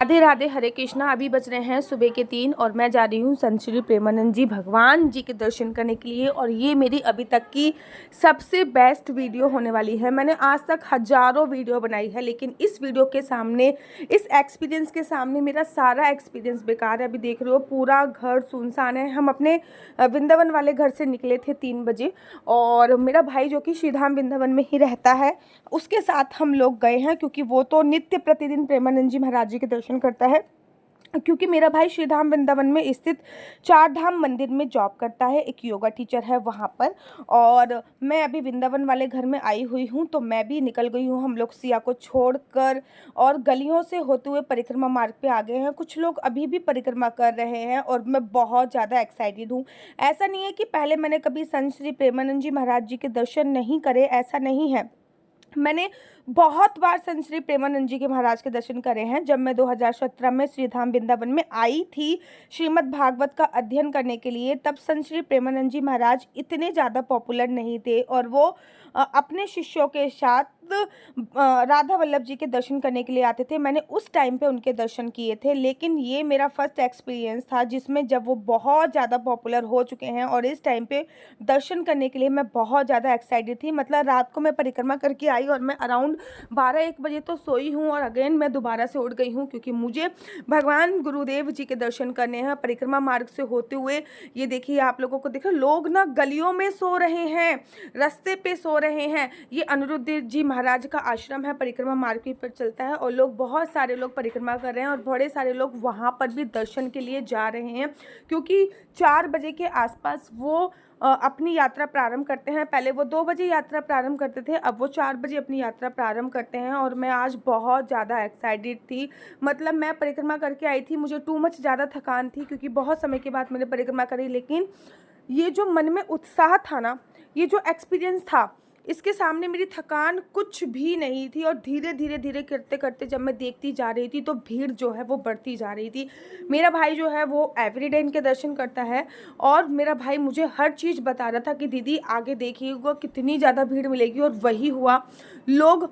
राधे राधे, हरे कृष्णा। अभी बज रहे हैं सुबह के 3 और मैं जा रही हूँ संत श्री प्रेमानंद जी भगवान जी के दर्शन करने के लिए। और ये मेरी अभी तक की सबसे बेस्ट वीडियो होने वाली है। मैंने आज तक हजारों वीडियो बनाई है, लेकिन इस वीडियो के सामने, इस एक्सपीरियंस के सामने मेरा सारा एक्सपीरियंस बेकार है। अभी देख रहे हो पूरा घर सुनसान है। हम अपने वृंदावन वाले घर से निकले थे 3 बजे और मेरा भाई जो कि श्रीधाम वृंदावन में ही रहता है, उसके साथ हम लोग गए हैं, क्योंकि वो तो नित्य प्रतिदिन प्रेमानंद जी महाराज जी के दर्शन करता है। क्योंकि मेरा भाई श्रीधाम वृंदावन में स्थित 4 धाम मंदिर में जॉब करता है, एक योगा टीचर है वहाँ पर। और मैं अभी वृंदावन वाले घर में आई हुई हूँ, तो मैं भी निकल गई हूँ। हम लोग सिया को छोड़कर और गलियों से होते हुए परिक्रमा मार्ग पे आ गए हैं। कुछ लोग अभी भी परिक्रमा कर रहे हैं और मैं बहुत ज़्यादा एक्साइटेड हूँ। ऐसा नहीं है कि पहले मैंने कभी संत श्री प्रेमानंद जी महाराज जी के दर्शन नहीं करे, ऐसा नहीं है। मैंने बहुत बार संत श्री प्रेमानंद जी के महाराज के दर्शन करे हैं। जब मैं 2017 में श्रीधाम वृंदावन में आई थी श्रीमद् भागवत का अध्ययन करने के लिए, तब संत श्री प्रेमानंद जी महाराज इतने ज़्यादा पॉपुलर नहीं थे और वो अपने शिष्यों के साथ राधा वल्लभ जी के दर्शन करने के लिए आते थे। मैंने उस टाइम पे उनके दर्शन किए थे, लेकिन ये मेरा फर्स्ट एक्सपीरियंस था जिसमें जब वो बहुत ज़्यादा पॉपुलर हो चुके हैं और इस टाइम पे दर्शन करने के लिए मैं बहुत ज़्यादा एक्साइटेड थी। मतलब रात को मैं परिक्रमा करके आई और मैं अराउंड 12-1 बजे तो सोई हूँ और अगेन मैं दोबारा से उठ गई हूँ, क्योंकि मुझे भगवान गुरुदेव जी के दर्शन करने हैं परिक्रमा मार्ग से होते हुए। ये देखिए, आप लोगों को देख रहे, लोग ना गलियों में सो रहे हैं, रास्ते पे सो रहे हैं। ये अनिरुद्ध जी महाराज का आश्रम है, परिक्रमा मार्ग पर चलता है और लोग, बहुत सारे लोग परिक्रमा कर रहे हैं और बड़े सारे लोग वहाँ पर भी दर्शन के लिए जा रहे हैं, क्योंकि 4 बजे के आसपास वो अपनी यात्रा प्रारंभ करते हैं। पहले वो 2 बजे यात्रा प्रारंभ करते थे, अब वो 4 बजे अपनी यात्रा प्रारंभ करते हैं। और मैं आज बहुत ज़्यादा एक्साइटेड थी। मतलब मैं परिक्रमा करके आई थी, मुझे टू मच ज़्यादा थकान थी, क्योंकि बहुत समय के बाद मैंने परिक्रमा करी। लेकिन ये जो मन में उत्साह था ना, ये जो एक्सपीरियंस था, इसके सामने मेरी थकान कुछ भी नहीं थी। और धीरे धीरे धीरे करते करते जब मैं देखती जा रही थी तो भीड़ जो है वो बढ़ती जा रही थी। मेरा भाई जो है वो एवरीडे इनके दर्शन करता है और मेरा भाई मुझे हर चीज़ बता रहा था कि दीदी आगे देखिएगा कितनी ज़्यादा भीड़ मिलेगी। और वही हुआ। लोग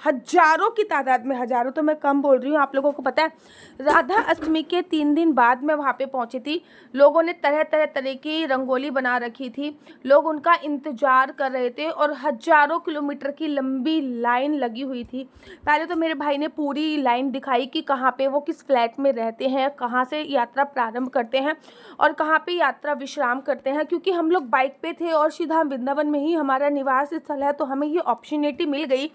हजारों की तादाद में, हजारों तो मैं कम बोल रही हूँ, आप लोगों को पता है राधा अष्टमी के 3 दिन बाद मैं वहाँ पे पहुँची थी। लोगों ने तरह तरह की रंगोली बना रखी थी, लोग उनका इंतजार कर रहे थे और हजारों किलोमीटर की लंबी लाइन लगी हुई थी। पहले तो मेरे भाई ने पूरी लाइन दिखाई कि कहाँ पे वो किस फ्लैट में रहते हैं, कहाँ से यात्रा प्रारंभ करते हैं और कहाँ पे यात्रा विश्राम करते हैं। क्योंकि हम लोग बाइक पे थे और श्रीधाम वृंदावन में ही हमारा निवास स्थल है, तो हमें ये अपॉर्चुनिटी मिल गई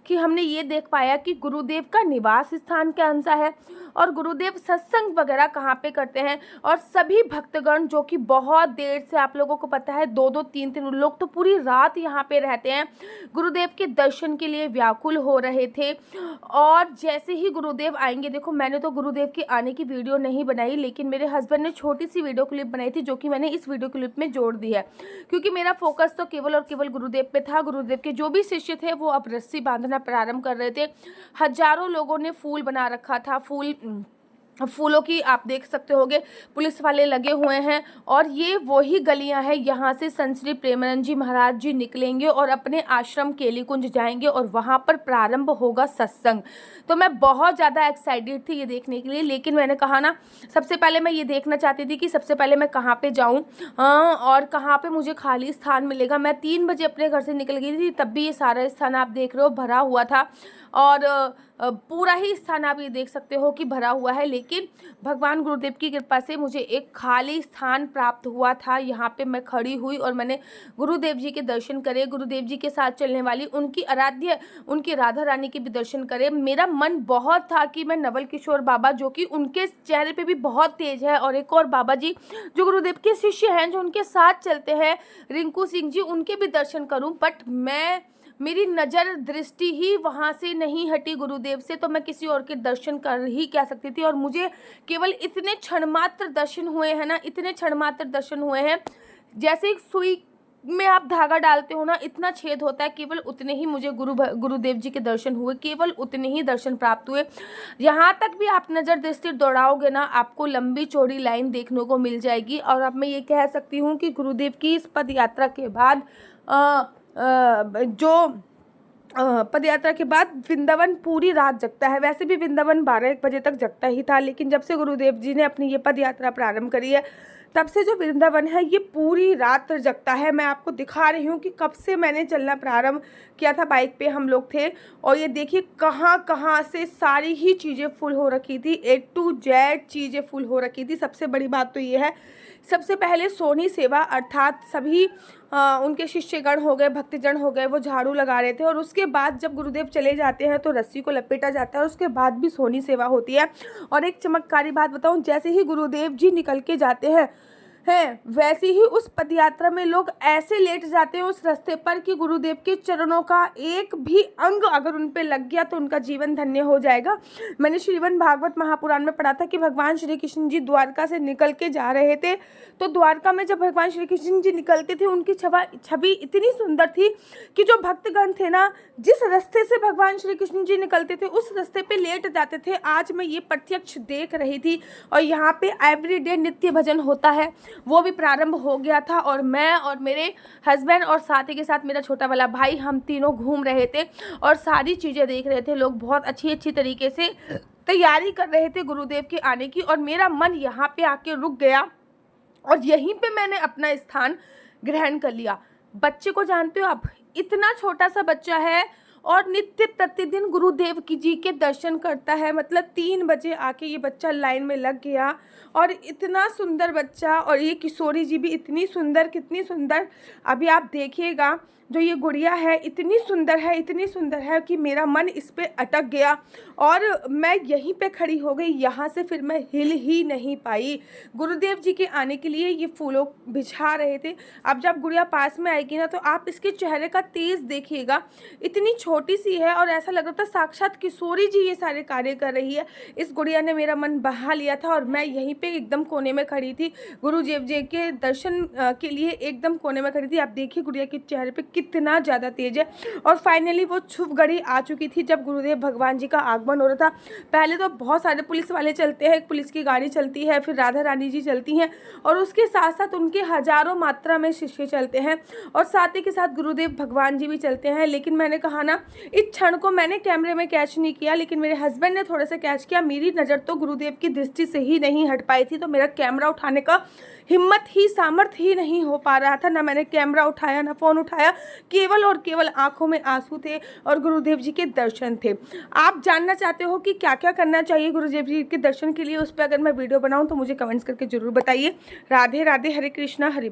कि हमने ये देख पाया कि गुरुदेव का निवास स्थान कौन सा है और गुरुदेव सत्संग वगैरह कहाँ पे करते हैं। और सभी भक्तगण जो कि बहुत देर से, आप लोगों को पता है 2-2 3-3 लोग तो पूरी रात यहाँ पे रहते हैं, गुरुदेव के दर्शन के लिए व्याकुल हो रहे थे। और जैसे ही गुरुदेव आएंगे, देखो मैंने तो गुरुदेव के आने की वीडियो नहीं बनाई, लेकिन मेरे हस्बैंड ने छोटी सी वीडियो क्लिप बनाई थी जो कि मैंने इस वीडियो क्लिप में जोड़ दी है, क्योंकि मेरा फोकस तो केवल और केवल गुरुदेव पे था। गुरुदेव के जो भी शिष्य थे वो अब रस्सी बांधना प्रारंभ कर रहे थे। हजारों लोगों ने फूल बना रखा था, फूलों की आप देख सकते होगे, पुलिस वाले लगे हुए हैं। और ये वही गलियां हैं, यहाँ से संत श्री प्रेमानंद जी महाराज जी निकलेंगे और अपने आश्रम केली कुंज जाएंगे और वहाँ पर प्रारंभ होगा सत्संग। तो मैं बहुत ज़्यादा एक्साइटेड थी ये देखने के लिए, लेकिन मैंने कहा ना, सबसे पहले मैं ये देखना चाहती थी कि सबसे पहले मैं कहाँ पे जाऊँ और कहाँ पे मुझे खाली स्थान मिलेगा। मैं 3 बजे अपने घर से निकल गई थी, तब भी ये सारा स्थान आप देख रहे हो भरा हुआ था और पूरा ही स्थान आप ये देख सकते हो कि भरा हुआ है। लेकिन भगवान गुरुदेव की कृपा से मुझे एक खाली स्थान प्राप्त हुआ था। यहाँ पे मैं खड़ी हुई और मैंने गुरुदेव जी के दर्शन करे, गुरुदेव जी के साथ चलने वाली उनकी आराध्य, उनकी राधा रानी के भी दर्शन करे। मेरा मन बहुत था कि मैं नवल किशोर बाबा, जो कि उनके चेहरे पे भी बहुत तेज है, और एक और बाबा जी जो गुरुदेव के शिष्य हैं, जो उनके साथ चलते हैं, रिंकू सिंह जी, उनके भी दर्शन करूँ। बट मेरी नज़र दृष्टि ही वहाँ से नहीं हटी गुरुदेव से, तो मैं किसी और के दर्शन कर ही क्या सकती थी। और मुझे केवल इतने क्षण मात्र दर्शन हुए हैं ना, इतने क्षण मात्र दर्शन हुए हैं, जैसे एक सुई में आप धागा डालते हो ना, इतना छेद होता है, केवल उतने ही मुझे गुरुदेव जी के दर्शन हुए, केवल उतने ही दर्शन प्राप्त हुए। यहाँ तक भी आप नज़र दृष्टि दौड़ाओगे ना, आपको लंबी चौड़ी लाइन देखने को मिल जाएगी। और अब मैं ये कह सकती हूँ कि गुरुदेव की इस पद यात्रा के बाद जो पद यात्रा के बाद वृंदावन पूरी रात जगता है। वैसे भी वृंदावन 12-1 बजे तक जगता ही था, लेकिन जब से गुरुदेव जी ने अपनी ये पद यात्रा प्रारंभ करी है तब से जो वृंदावन है ये पूरी रात जगता है। मैं आपको दिखा रही हूँ कि कब से मैंने चलना प्रारंभ किया था। बाइक पे हम लोग थे और ये देखिए कहाँ कहाँ से सारी ही चीज़ें फुल हो रखी थी, A to Z चीज़ें फुल हो रखी थी। सबसे बड़ी बात तो ये है, सबसे पहले सोनी सेवा अर्थात सभी उनके शिष्यगण हो गए, भक्तजन हो गए, वो झाड़ू लगा रहे थे। और उसके बाद जब गुरुदेव चले जाते हैं तो रस्सी को लपेटा जाता है और उसके बाद भी सोनी सेवा होती है। और एक चमत्कारी बात बताऊं, जैसे ही गुरुदेव जी निकल के जाते हैं वैसे ही उस पदयात्रा में लोग ऐसे लेट जाते हैं उस रास्ते पर कि गुरुदेव के चरणों का एक भी अंग अगर उन पे लग गया तो उनका जीवन धन्य हो जाएगा। मैंने श्रीमद् भागवत महापुराण में पढ़ा था कि भगवान श्री कृष्ण जी द्वारका से निकल के जा रहे थे, तो द्वारका में जब भगवान श्री कृष्ण जी निकलते थे उनकी छवि इतनी सुंदर थी कि जो भक्तगण थे ना, जिस रास्ते से भगवान श्री कृष्ण जी निकलते थे उस रास्ते पे लेट जाते थे। आज मैं ये प्रत्यक्ष देख रही थी। और यहाँ पे एवरीडे नित्य भजन होता है, वो भी प्रारंभ हो गया था और मैं और मेरे हस्बैंड और साथ ही के साथ मेरा छोटा वाला भाई, हम तीनों घूम रहे थे और सारी चीज़ें देख रहे थे। लोग बहुत अच्छी तरीके से तैयारी कर रहे थे गुरुदेव के आने की और मेरा मन यहाँ पे आके रुक गया और यहीं पे मैंने अपना स्थान ग्रहण कर लिया। बच्चे को जानते हो आप, इतना छोटा सा बच्चा है और नित्य प्रतिदिन गुरुदेव की जी के दर्शन करता है। मतलब 3 बजे आके ये बच्चा लाइन में लग गया और इतना सुंदर बच्चा, और ये किशोरी जी भी इतनी सुंदर, कितनी सुंदर। अभी आप देखिएगा जो ये गुड़िया है इतनी सुंदर है कि मेरा मन इस पे अटक गया और मैं यहीं पे खड़ी हो गई। यहाँ से फिर मैं हिल ही नहीं पाई। गुरुदेव जी के आने के लिए ये फूलों बिछा रहे थे। अब जब गुड़िया पास में आएगी ना तो आप इसके चेहरे का तेज देखिएगा, इतनी छोटी सी है और ऐसा लग रहा था साक्षात किशोरी जी ये सारे कार्य कर रही है। इस गुड़िया ने मेरा मन बहा लिया था और मैं यहीं पे एकदम कोने में खड़ी थी, गुरुदेव जी के दर्शन के लिए एकदम कोने में खड़ी थी। आप देखिए गुड़िया के चेहरे पे कितना ज़्यादा तेज है। और फाइनली वो शुभ घड़ी आ चुकी थी जब गुरुदेव भगवान जी का आगमन हो रहा था। पहले तो बहुत सारे पुलिस वाले चलते हैं, पुलिस की गाड़ी चलती है, फिर राधा रानी जी चलती हैं और उसके साथ साथ उनके हजारों मात्रा में शिष्य चलते हैं और साथ ही के साथ गुरुदेव भगवान जी भी चलते हैं। लेकिन मैंने कहा ना, इस क्षण को मैंने कैमरे में कैच नहीं किया, लेकिन मेरे हस्बैंड ने थोड़ा सा कैच किया। मेरी नज़र तो गुरुदेव की दृष्टि से ही नहीं हट पाई थी, तो मेरा कैमरा उठाने का हिम्मत ही सामर्थ्य ही नहीं हो पा रहा था। ना मैंने कैमरा उठाया, ना फ़ोन उठाया, केवल और केवल आंखों में आंसू थे और गुरुदेव जी के दर्शन थे। आप जानना चाहते हो कि क्या क्या करना चाहिए गुरुदेव जी के दर्शन के लिए, उस पर अगर मैं वीडियो बनाऊं तो मुझे कमेंट्स करके ज़रूर बताइए। राधे राधे, हरे कृष्णा, हरे